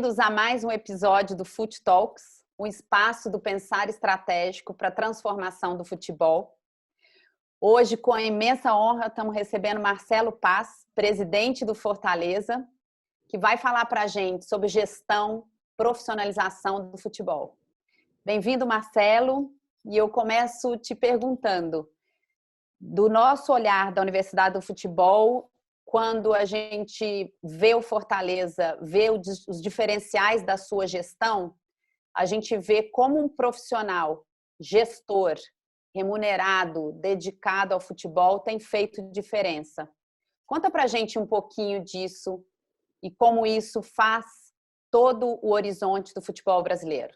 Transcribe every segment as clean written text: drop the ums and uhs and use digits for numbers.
Bem-vindos a mais um episódio do Fut Talks, um espaço do pensar estratégico para a transformação do futebol. Hoje, com a imensa honra, estamos recebendo Marcelo Paz, presidente do Fortaleza, que vai falar para a gente sobre gestão, profissionalização do futebol. Bem-vindo, Marcelo, e eu começo te perguntando, do nosso olhar da Universidade do Futebol, quando a gente vê o Fortaleza, vê os diferenciais da sua gestão, a gente vê como um profissional, gestor, remunerado, dedicado ao futebol, tem feito diferença. Conta pra gente um pouquinho disso e como isso faz todo o horizonte do futebol brasileiro.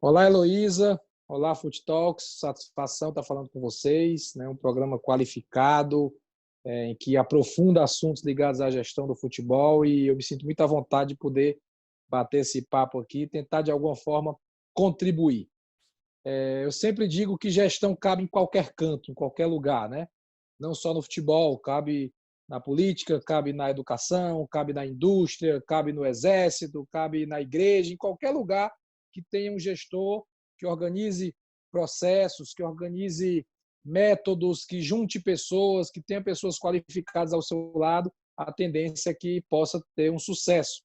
Olá, Heloísa. Olá, Fut Talks. Satisfação estar falando com vocês. Um programa qualificado, em que aprofunda assuntos ligados à gestão do futebol, e eu me sinto muito à vontade de poder bater esse papo aqui e tentar, de alguma forma, contribuir. Eu sempre digo que gestão cabe em qualquer canto, em qualquer lugar, né? Não só no futebol, cabe na política, cabe na educação, cabe na indústria, cabe no exército, cabe na igreja, em qualquer lugar que tenha um gestor que organize processos, que organize métodos, que junte pessoas, que tenha pessoas qualificadas ao seu lado, a tendência é que possa ter um sucesso.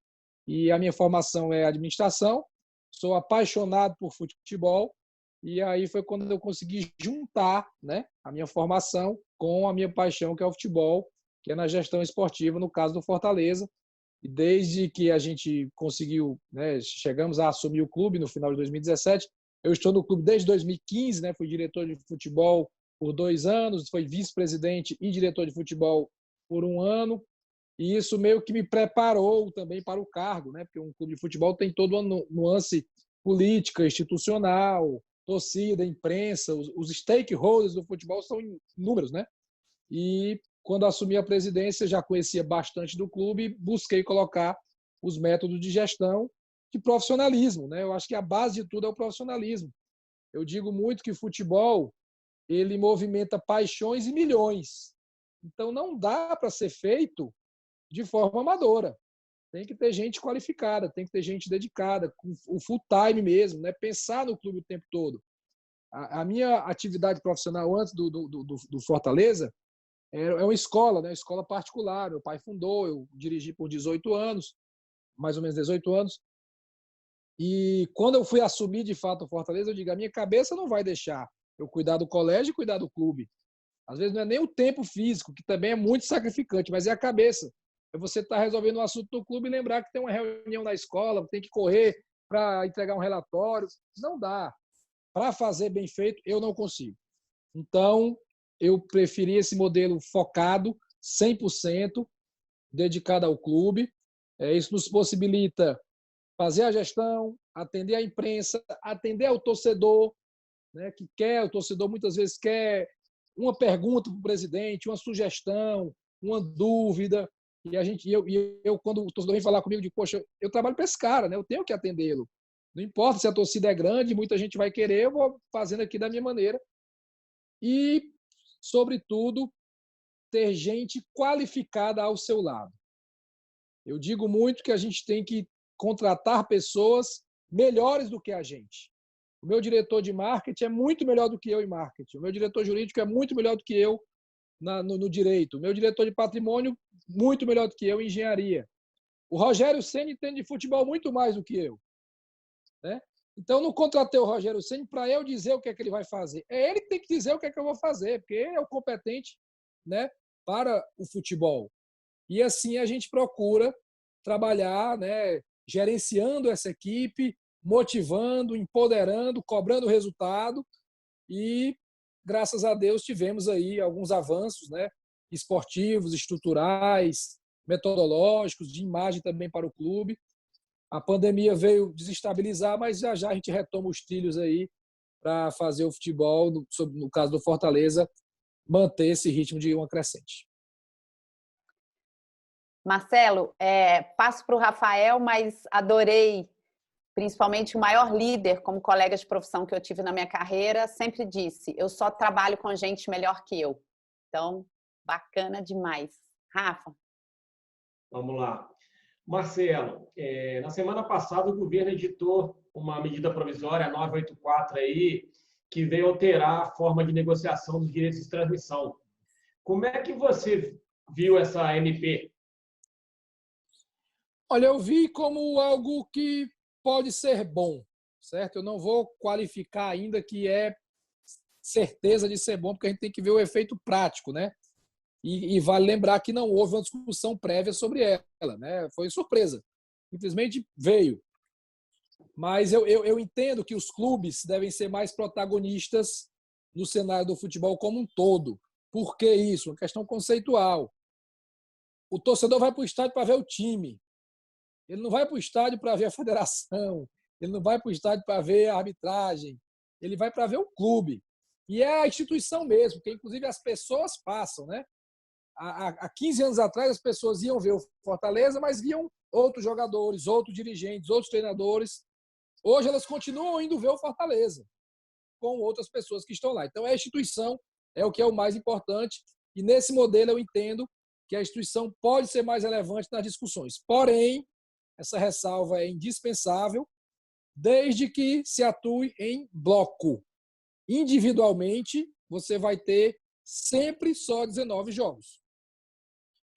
E a minha formação é administração, sou apaixonado por futebol, e aí foi quando eu consegui juntar, né, a minha formação com a minha paixão, que é o futebol, que é na gestão esportiva, no caso do Fortaleza. E desde que a gente conseguiu, né, chegamos a assumir o clube no final de 2017, eu estou no clube desde 2015, né, fui diretor de futebol por 2 anos, fui vice-presidente e diretor de futebol por 1 ano, e isso meio que me preparou também para o cargo, né, porque um clube de futebol tem toda uma nuance política, institucional, torcida, imprensa, os stakeholders do futebol são inúmeros, né? E quando assumi a presidência, já conhecia bastante do clube, busquei colocar os métodos de gestão, de profissionalismo, né? Eu acho que a base de tudo é o profissionalismo. Eu digo muito que futebol, ele movimenta paixões e milhões. Então não dá para ser feito de forma amadora. Tem que ter gente qualificada, tem que ter gente dedicada, com o full time mesmo, né? Pensar no clube o tempo todo. A minha atividade profissional antes do Fortaleza é uma escola, né? Escola particular. Meu pai fundou, eu dirigi por 18 anos, mais ou menos 18 anos. E quando eu fui assumir de fato o Fortaleza, eu digo, a minha cabeça não vai deixar eu cuidar do colégio e cuidar do clube. Às vezes não é nem o tempo físico, que também é muito sacrificante, mas é a cabeça. É você estar resolvendo um assunto do clube e lembrar que tem uma reunião na escola, tem que correr para entregar um relatório. Não dá. Para fazer bem feito, eu não consigo. Então, eu preferi esse modelo focado, 100%, dedicado ao clube. Isso nos possibilita fazer a gestão, atender a imprensa, atender ao torcedor, né, que quer, o torcedor muitas vezes quer uma pergunta para o presidente, uma sugestão, uma dúvida, e eu quando o torcedor vem falar comigo, digo, poxa, eu trabalho para esse cara, né, eu tenho que atendê-lo. Não importa se a torcida é grande, muita gente vai querer, eu vou fazendo aqui da minha maneira. E, sobretudo, ter gente qualificada ao seu lado. Eu digo muito que a gente tem que contratar pessoas melhores do que a gente. O meu diretor de marketing é muito melhor do que eu em marketing. O meu diretor jurídico é muito melhor do que eu no direito. O meu diretor de patrimônio, muito melhor do que eu em engenharia. O Rogério Ceni entende de futebol muito mais do que eu, né? Então, não contratei o Rogério Ceni para eu dizer o que é que ele vai fazer. É ele que tem que dizer o que é que eu vou fazer, porque ele é o competente, né, para o futebol. E assim a gente procura trabalhar, né, gerenciando essa equipe, motivando, empoderando, cobrando resultado, e graças a Deus tivemos aí alguns avanços, né, esportivos, estruturais, metodológicos, de imagem também para o clube. A pandemia veio desestabilizar, mas já já a gente retoma os trilhos aí para fazer o futebol, no caso do Fortaleza, manter esse ritmo de uma crescente. Marcelo, passo para o Rafael, mas adorei, principalmente o maior líder como colega de profissão que eu tive na minha carreira, sempre disse, eu só trabalho com gente melhor que eu. Então, bacana demais. Rafa? Vamos lá. Marcelo, na semana passada o governo editou uma medida provisória, a 984, aí, que veio alterar a forma de negociação dos direitos de transmissão. Como é que você viu essa MP? Olha, eu vi como algo que pode ser bom, certo? Eu não vou qualificar ainda que é certeza de ser bom, porque a gente tem que ver o efeito prático, né? E vale lembrar que não houve uma discussão prévia sobre ela, né? Foi surpresa. Simplesmente veio. Mas eu entendo que os clubes devem ser mais protagonistas no cenário do futebol como um todo. Por que isso? Uma questão conceitual. O torcedor vai para o estádio para ver o time. Ele não vai para o estádio para ver a federação. Ele não vai para o estádio para ver a arbitragem. Ele vai para ver o clube. E é a instituição mesmo, que inclusive as pessoas passam, né? Há 15 anos atrás, as pessoas iam ver o Fortaleza, mas viam outros jogadores, outros dirigentes, outros treinadores. Hoje, elas continuam indo ver o Fortaleza com outras pessoas que estão lá. Então, a instituição é o que é o mais importante. E nesse modelo, eu entendo que a instituição pode ser mais relevante nas discussões. Porém, essa ressalva é indispensável, desde que se atue em bloco. Individualmente, você vai ter sempre só 19 jogos.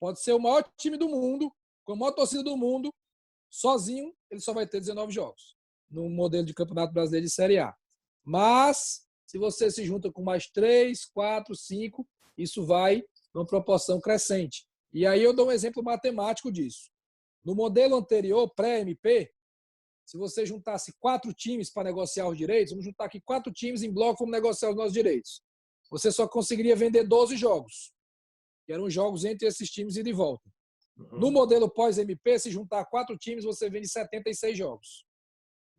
Pode ser o maior time do mundo, com a maior torcida do mundo, sozinho, ele só vai ter 19 jogos, no modelo de Campeonato Brasileiro de Série A. Mas, se você se junta com mais 3, 4, 5, isso vai numa proporção crescente. E aí eu dou um exemplo matemático disso. No modelo anterior, pré-MP, se você juntasse 4 times para negociar os direitos, vamos juntar aqui 4 times em bloco, vamos negociar os nossos direitos. Você só conseguiria vender 12 jogos, que eram jogos entre esses times e de volta. No modelo pós-MP, se juntar 4 times, você vende 76 jogos.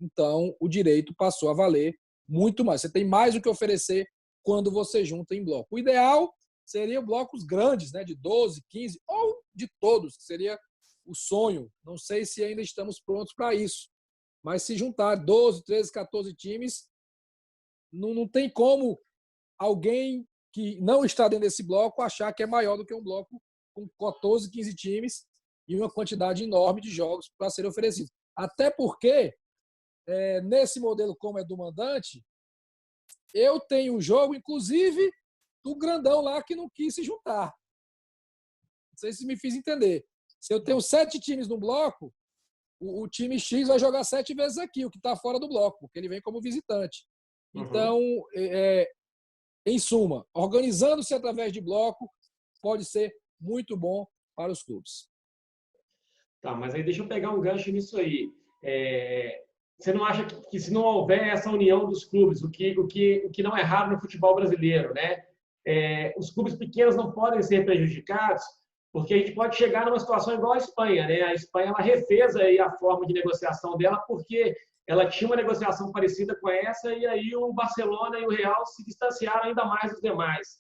Então, o direito passou a valer muito mais. Você tem mais o que oferecer quando você junta em bloco. O ideal seria blocos grandes, né, de 12, 15, ou de todos, que seria o sonho. Não sei se ainda estamos prontos para isso. Mas se juntar 12, 13, 14 times, não tem como alguém que não está dentro desse bloco achar que é maior do que um bloco com 14, 15 times e uma quantidade enorme de jogos para serem oferecidos. Até porque, nesse modelo como é do mandante, eu tenho um jogo, inclusive, do grandão lá que não quis se juntar. Não sei se me fiz entender. Se eu tenho 7 times no bloco, o time X vai jogar 7 vezes aqui, o que está fora do bloco, porque ele vem como visitante. Então, em suma, organizando-se através de bloco pode ser muito bom para os clubes. Tá, mas aí deixa eu pegar um gancho nisso aí. Você não acha que se não houver essa união dos clubes, o que não é raro no futebol brasileiro, né? Os clubes pequenos não podem ser prejudicados, porque a gente pode chegar numa situação igual a Espanha, né? A Espanha ela refez aí a forma de negociação dela porque ela tinha uma negociação parecida com essa e aí o Barcelona e o Real se distanciaram ainda mais dos demais.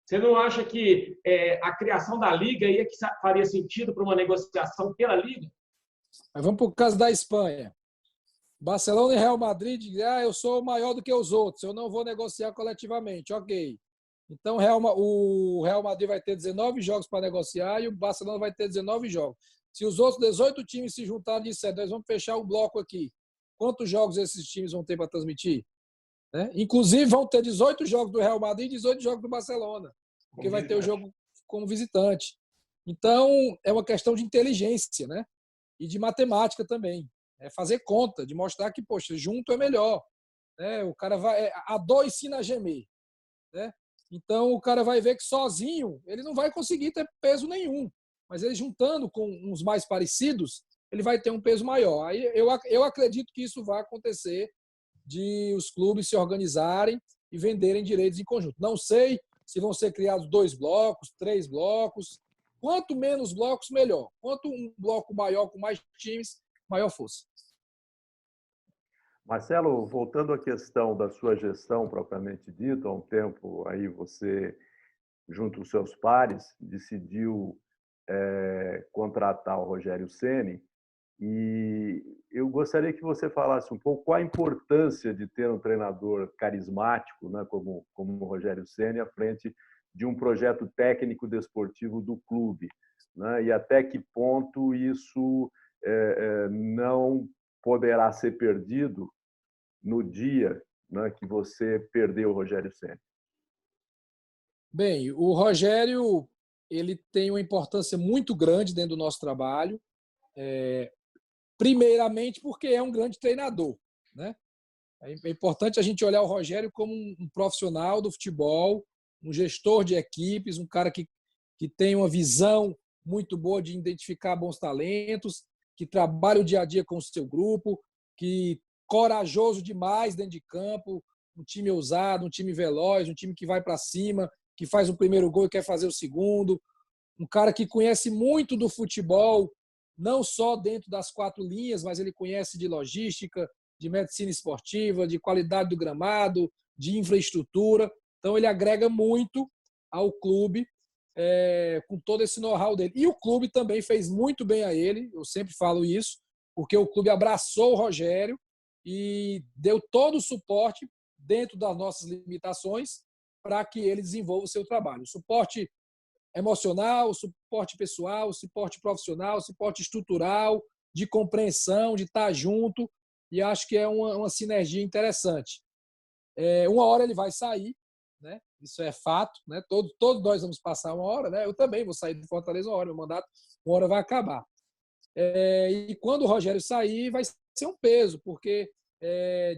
Você não acha que a criação da Liga aí é que faria sentido para uma negociação pela Liga? Mas vamos para o caso da Espanha. Barcelona e Real Madrid dizem, eu sou maior do que os outros, eu não vou negociar coletivamente. Ok. Então, o Real Madrid vai ter 19 jogos para negociar e o Barcelona vai ter 19 jogos. Se os outros 18 times se juntarem e disserem, nós vamos fechar um bloco aqui, quantos jogos esses times vão ter para transmitir? Né? Inclusive, vão ter 18 jogos do Real Madrid e 18 jogos do Barcelona, porque vai ter o jogo como visitante. Então, é uma questão de inteligência, né? E de matemática também. É fazer conta, de mostrar que, poxa, junto é melhor. Né? O cara vai. A dor ensina a gemer. Né? Então, o cara vai ver que sozinho ele não vai conseguir ter peso nenhum. Mas ele juntando com uns mais parecidos, ele vai ter um peso maior. Aí eu acredito que isso vai acontecer de os clubes se organizarem e venderem direitos em conjunto. Não sei se vão ser criados 2 blocos, 3 blocos. Quanto menos blocos, melhor. Quanto um bloco maior, com mais times, maior força. Marcelo, voltando à questão da sua gestão propriamente dita, há um tempo aí você, junto aos seus pares, decidiu contratar o Rogério Ceni, e eu gostaria que você falasse um pouco qual a importância de ter um treinador carismático, né, como o Rogério Ceni, à frente de um projeto técnico desportivo do clube, né, e até que ponto isso não poderá ser perdido no dia, né, que você perdeu o Rogério Ceni? Bem, o Rogério ele tem uma importância muito grande dentro do nosso trabalho. Primeiramente porque é um grande treinador, né? É importante a gente olhar o Rogério como um profissional do futebol, um gestor de equipes, um cara que tem uma visão muito boa de identificar bons talentos, que trabalha o dia a dia com o seu grupo, que corajoso demais dentro de campo, um time ousado, um time veloz, um time que vai para cima, que faz o primeiro gol e quer fazer o segundo, um cara que conhece muito do futebol, não só dentro das quatro linhas, mas ele conhece de logística, de medicina esportiva, de qualidade do gramado, de infraestrutura. Então, ele agrega muito ao clube com todo esse know-how dele. E o clube também fez muito bem a ele, eu sempre falo isso, porque o clube abraçou o Rogério e deu todo o suporte dentro das nossas limitações para que ele desenvolva o seu trabalho. O suporte emocional, o suporte pessoal, o suporte profissional, o suporte estrutural, de compreensão, de estar junto, e acho que é uma sinergia interessante. Uma hora ele vai sair, né? Isso é fato, né? Todos nós vamos passar uma hora, né? Eu também vou sair de Fortaleza uma hora, meu mandato uma hora vai acabar. E quando o Rogério sair, vai ser um peso, porque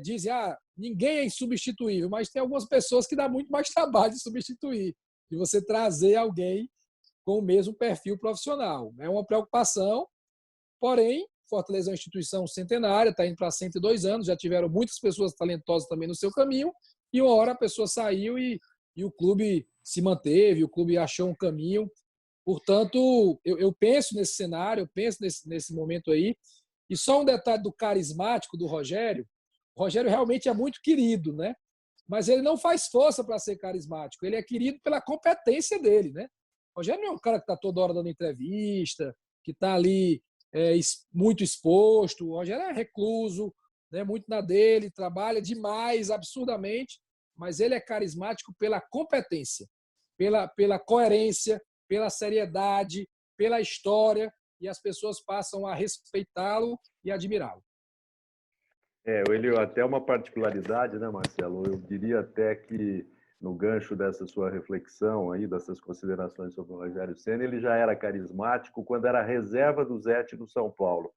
dizem, ninguém é insubstituível, mas tem algumas pessoas que dá muito mais trabalho de substituir, de você trazer alguém com o mesmo perfil profissional. É uma preocupação, porém, Fortaleza é uma instituição centenária, está indo para 102 anos, já tiveram muitas pessoas talentosas também no seu caminho, e uma hora a pessoa saiu e o clube se manteve, o clube achou um caminho. Portanto, eu penso nesse cenário, eu penso nesse momento aí. E só um detalhe do carismático do Rogério. O Rogério realmente é muito querido, né? Mas ele não faz força para ser carismático. Ele é querido pela competência dele, né? O Rogério não é um cara que está toda hora dando entrevista, que está ali muito exposto. O Rogério é recluso, né? Muito na dele, trabalha demais, absurdamente, mas ele é carismático pela competência, pela coerência, pela seriedade, pela história, e as pessoas passam a respeitá-lo e admirá-lo. Ele até uma particularidade, né, Marcelo? Eu diria até que no gancho dessa sua reflexão aí, dessas considerações sobre o Rogério Ceni, ele já era carismático quando era reserva do Zete no São Paulo,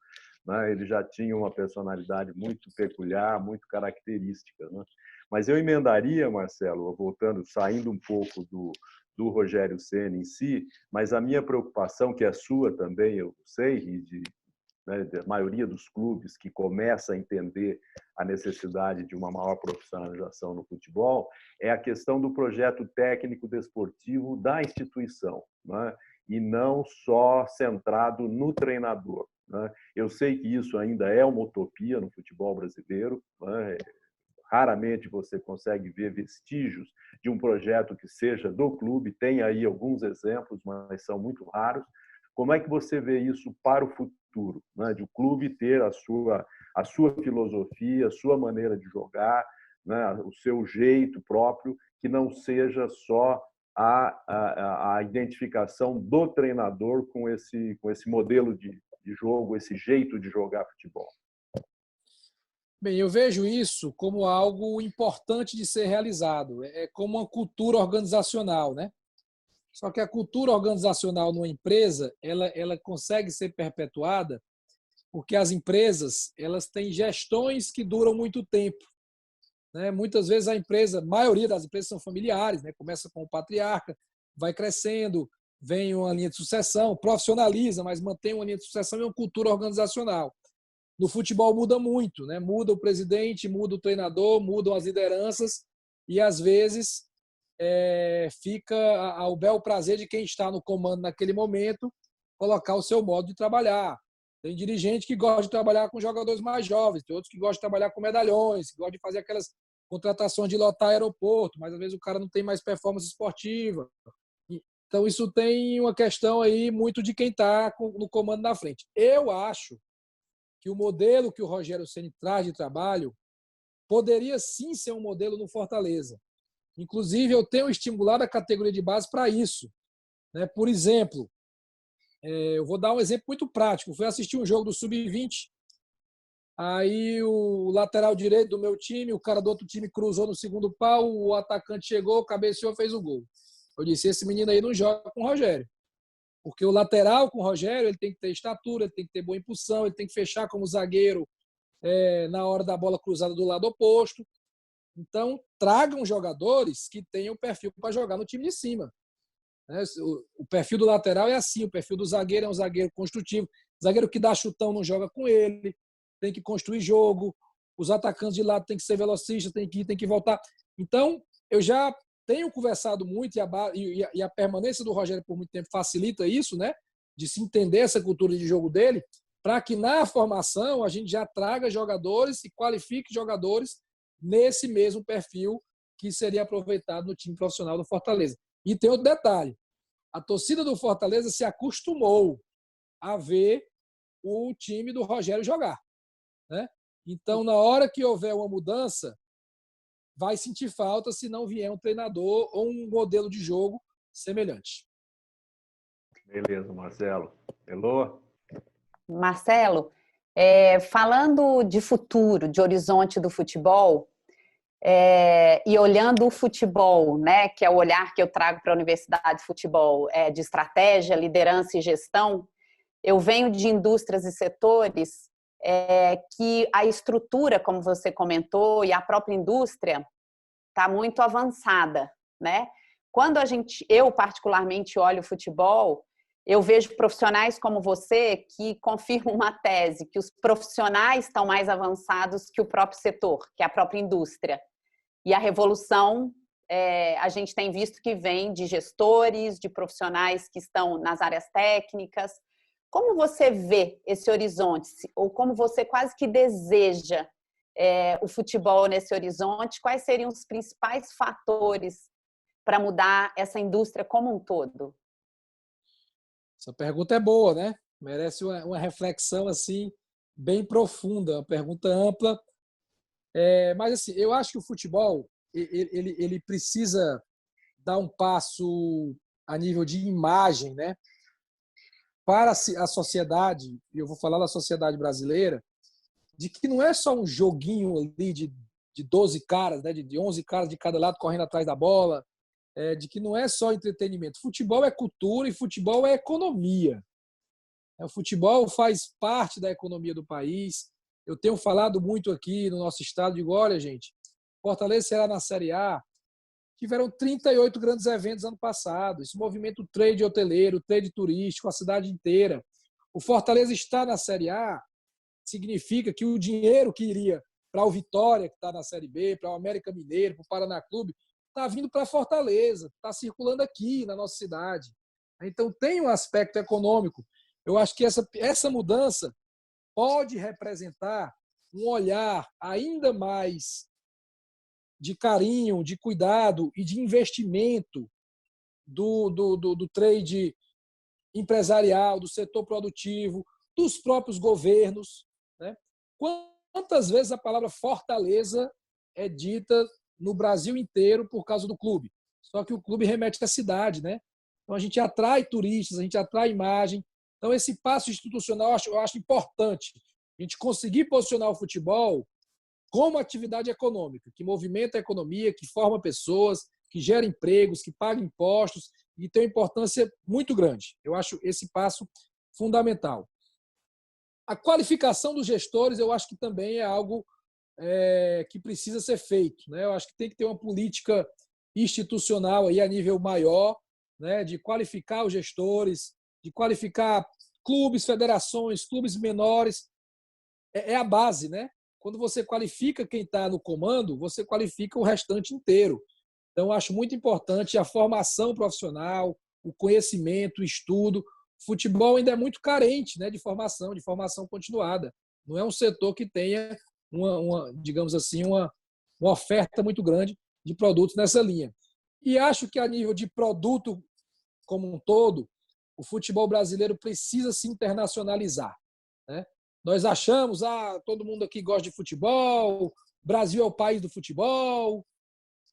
né? Ele já tinha uma personalidade muito peculiar, muito característica, né? Mas eu emendaria, Marcelo, voltando, saindo um pouco do Rogério Ceni em si, mas a minha preocupação, que é sua também, eu sei, e da maioria dos clubes que começa a entender a necessidade de uma maior profissionalização no futebol, é a questão do projeto técnico desportivo da instituição, né? E não só centrado no treinador, né? Eu sei que isso ainda é uma utopia no futebol brasileiro, né? Raramente você consegue ver vestígios de um projeto que seja do clube, tem aí alguns exemplos, mas são muito raros. Como é que você vê isso para o futuro, né? De o clube ter a sua filosofia, a sua maneira de jogar, né? O seu jeito próprio, que não seja só a identificação do treinador com esse modelo de jogo, esse jeito de jogar futebol? Bem, eu vejo isso como algo importante de ser realizado. É como uma cultura organizacional, né? Só que a cultura organizacional numa empresa, ela consegue ser perpetuada porque as empresas elas têm gestões que duram muito tempo, né? Muitas vezes a maioria das empresas são familiares, né? Começa com o patriarca, vai crescendo, vem uma linha de sucessão, profissionaliza, mas mantém uma linha de sucessão e uma cultura organizacional. No futebol muda muito, né? Muda o presidente, muda o treinador, mudam as lideranças e às vezes fica ao bel prazer de quem está no comando naquele momento colocar o seu modo de trabalhar. Tem dirigente que gosta de trabalhar com jogadores mais jovens, tem outros que gostam de trabalhar com medalhões, que gostam de fazer aquelas contratações de lotar aeroporto, mas às vezes o cara não tem mais performance esportiva. Então isso tem uma questão aí muito de quem está no comando na frente. Eu acho que o modelo que o Rogério Ceni traz de trabalho poderia sim ser um modelo no Fortaleza. Inclusive, eu tenho estimulado a categoria de base para isso, né? Por exemplo, Eu vou dar um exemplo muito prático. Fui assistir um jogo do Sub-20, aí o lateral direito do meu time, o cara do outro time cruzou no segundo pau, o atacante chegou, cabeceou, fez o gol. Eu disse, esse menino aí não joga com o Rogério. Porque o lateral com o Rogério, ele tem que ter estatura, ele tem que ter boa impulsão, ele tem que fechar como zagueiro na hora da bola cruzada do lado oposto. Então, tragam jogadores que tenham perfil para jogar no time de cima. O perfil do lateral é assim, o perfil do zagueiro é um zagueiro construtivo, zagueiro que dá chutão não joga com ele, tem que construir jogo, os atacantes de lado tem que ser velocistas, tem que ir, tem que voltar. Então, eu já tenho conversado muito e a permanência do Rogério por muito tempo facilita isso, né? De se entender essa cultura de jogo dele, para que na formação a gente já traga jogadores e qualifique jogadores nesse mesmo perfil que seria aproveitado no time profissional do Fortaleza. E tem outro detalhe, a torcida do Fortaleza se acostumou a ver o time do Rogério jogar, né? Então, na hora que houver uma mudança, vai sentir falta se não vier um treinador ou um modelo de jogo semelhante. Beleza, Marcelo. Elô? Marcelo, falando de futuro, de horizonte do futebol, e olhando o futebol, né, que é o olhar que eu trago para a Universidade de Futebol, de estratégia, liderança e gestão, eu venho de indústrias e setores que a estrutura, como você comentou, e a própria indústria está muito avançada, né? Quando eu particularmente olho o futebol, eu vejo profissionais como você que confirmam uma tese, que os profissionais estão mais avançados que o próprio setor, que a própria indústria. E a revolução, a gente tem visto que vem de gestores, de profissionais que estão nas áreas técnicas. Como você vê esse horizonte? Ou como você quase que deseja o futebol nesse horizonte? Quais seriam os principais fatores para mudar essa indústria como um todo? Essa pergunta é boa, né? Merece uma reflexão assim bem profunda, uma pergunta ampla. Mas assim, eu acho que o futebol ele precisa dar um passo a nível de imagem, né? Para a sociedade, e eu vou falar da sociedade brasileira, de que não é só um joguinho ali de 12 caras, né? De 11 caras de cada lado correndo atrás da bola, de que não é só entretenimento. Futebol é cultura e futebol é economia. O futebol faz parte da economia do país. Eu tenho falado muito aqui no nosso estado, digo, olha, gente, Fortaleza será na Série A. Tiveram 38 grandes eventos ano passado. Isso movimenta o trade hoteleiro, o trade turístico, a cidade inteira. O Fortaleza está na Série A, significa que o dinheiro que iria para o Vitória, que está na Série B, para o América Mineiro, para o Paraná Clube, está vindo para Fortaleza, está circulando aqui na nossa cidade. Então tem um aspecto econômico. Eu acho que essa mudança pode representar um olhar ainda mais de carinho, de cuidado e de investimento do trade empresarial, do setor produtivo, dos próprios governos, né? Quantas vezes a palavra Fortaleza é dita no Brasil inteiro por causa do clube? Só que o clube remete à cidade, né? Então a gente atrai turistas, a gente atrai imagem. Então esse passo institucional eu acho importante. A gente conseguir posicionar o futebol como atividade econômica, que movimenta a economia, que forma pessoas, que gera empregos, que paga impostos e tem uma importância muito grande. Eu acho esse passo fundamental. A qualificação dos gestores, eu acho que também é algo que precisa ser feito, né? Eu acho que tem que ter uma política institucional aí a nível maior, né? De qualificar os gestores, de qualificar clubes, federações, clubes menores. É a base, né? Quando você qualifica quem está no comando, você qualifica o restante inteiro. Então, acho muito importante a formação profissional, o conhecimento, o estudo. O futebol ainda é muito carente, né, de formação continuada. Não é um setor que tenha digamos assim, uma oferta muito grande de produtos nessa linha. E acho que a nível de produto como um todo, o futebol brasileiro precisa se internacionalizar, né? Nós achamos, todo mundo aqui gosta de futebol, o Brasil é o país do futebol,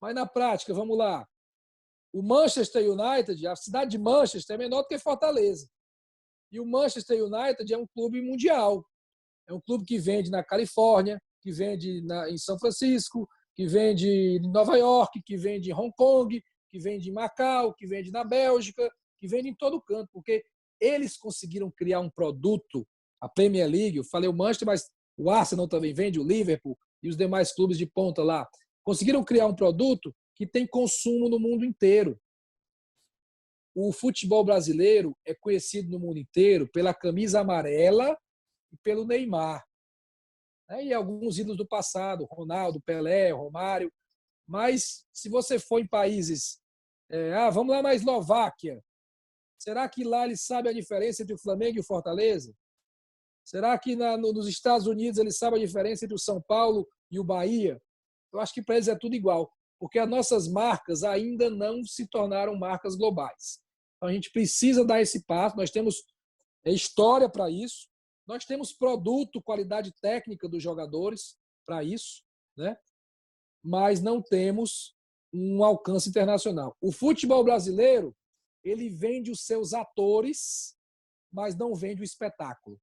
mas na prática, vamos lá, o Manchester United, a cidade de Manchester é menor do que Fortaleza. E o Manchester United é um clube mundial. É um clube que vende na Califórnia, que vende em São Francisco, que vende em Nova York, que vende em Hong Kong, que vende em Macau, que vende na Bélgica, que vende em todo canto, porque eles conseguiram criar um produto, a Premier League, eu falei o Manchester, mas o Arsenal também vende, o Liverpool e os demais clubes de ponta lá, conseguiram criar um produto que tem consumo no mundo inteiro. O futebol brasileiro é conhecido no mundo inteiro pela camisa amarela e pelo Neymar. E alguns ídolos do passado, Ronaldo, Pelé, Romário. Mas se você for em países... vamos lá na Eslováquia. Será que lá eles sabem a diferença entre o Flamengo e o Fortaleza? Será que nos Estados Unidos eles sabem a diferença entre o São Paulo e o Bahia? Eu acho que para eles é tudo igual, porque as nossas marcas ainda não se tornaram marcas globais. Então a gente precisa dar esse passo, nós temos história para isso, nós temos produto, qualidade técnica dos jogadores para isso, né? Mas não temos um alcance internacional. O futebol brasileiro, ele vende os seus atores, mas não vende o espetáculo.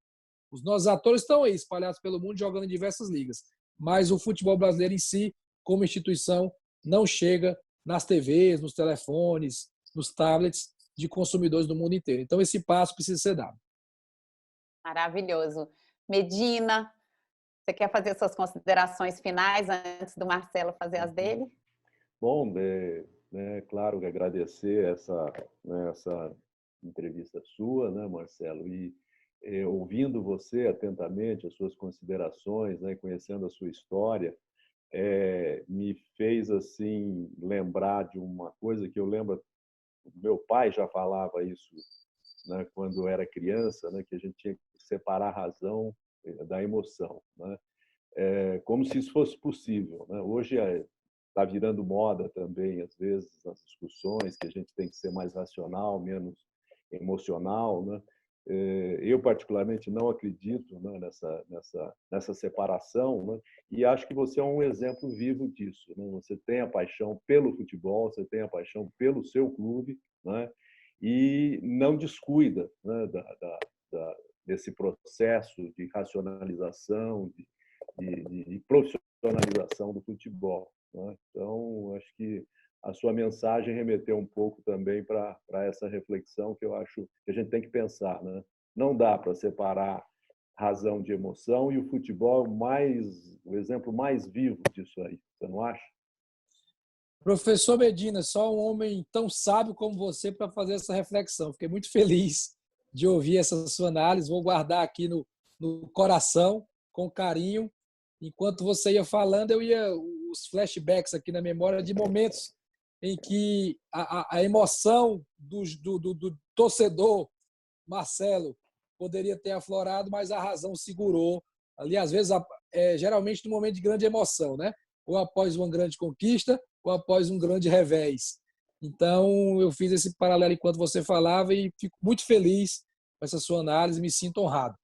Os nossos atores estão aí, espalhados pelo mundo, jogando em diversas ligas. Mas o futebol brasileiro em si, como instituição, não chega nas TVs, nos telefones, nos tablets de consumidores do mundo inteiro. Então, esse passo precisa ser dado. Maravilhoso. Medina, você quer fazer suas considerações finais antes do Marcelo fazer as dele? Bom, claro que agradecer essa entrevista sua, né, Marcelo? E ouvindo você atentamente, as suas considerações, né, conhecendo a sua história, me fez assim lembrar de uma coisa que eu lembro, meu pai já falava isso, né, quando eu era criança, né, que a gente tinha que separar a razão da emoção, né? Como se isso fosse possível, né? Hoje está virando moda também, às vezes, nas discussões, que a gente tem que ser mais racional, menos emocional, né? Eu, particularmente, não acredito, né, nessa separação, né? E acho que você é um exemplo vivo disso, né? Você tem a paixão pelo futebol, você tem a paixão pelo seu clube, né? E não descuida, né, desse processo de racionalização, de profissionalização do futebol, né? Então, acho que a sua mensagem remeteu um pouco também para essa reflexão que eu acho que a gente tem que pensar, né? Não dá para separar razão de emoção, e o futebol é o exemplo mais vivo disso aí, você não acha? Professor Medina, só um homem tão sábio como você para fazer essa reflexão. Fiquei muito feliz de ouvir essa sua análise. Vou guardar aqui no coração, com carinho. Enquanto você ia falando, eu ia os flashbacks aqui na memória de momentos em que a emoção do torcedor Marcelo poderia ter aflorado, mas a razão segurou. Ali, às vezes, geralmente no momento de grande emoção, né? Ou após uma grande conquista, ou após um grande revés. Então, eu fiz esse paralelo enquanto você falava e fico muito feliz com essa sua análise, me sinto honrado.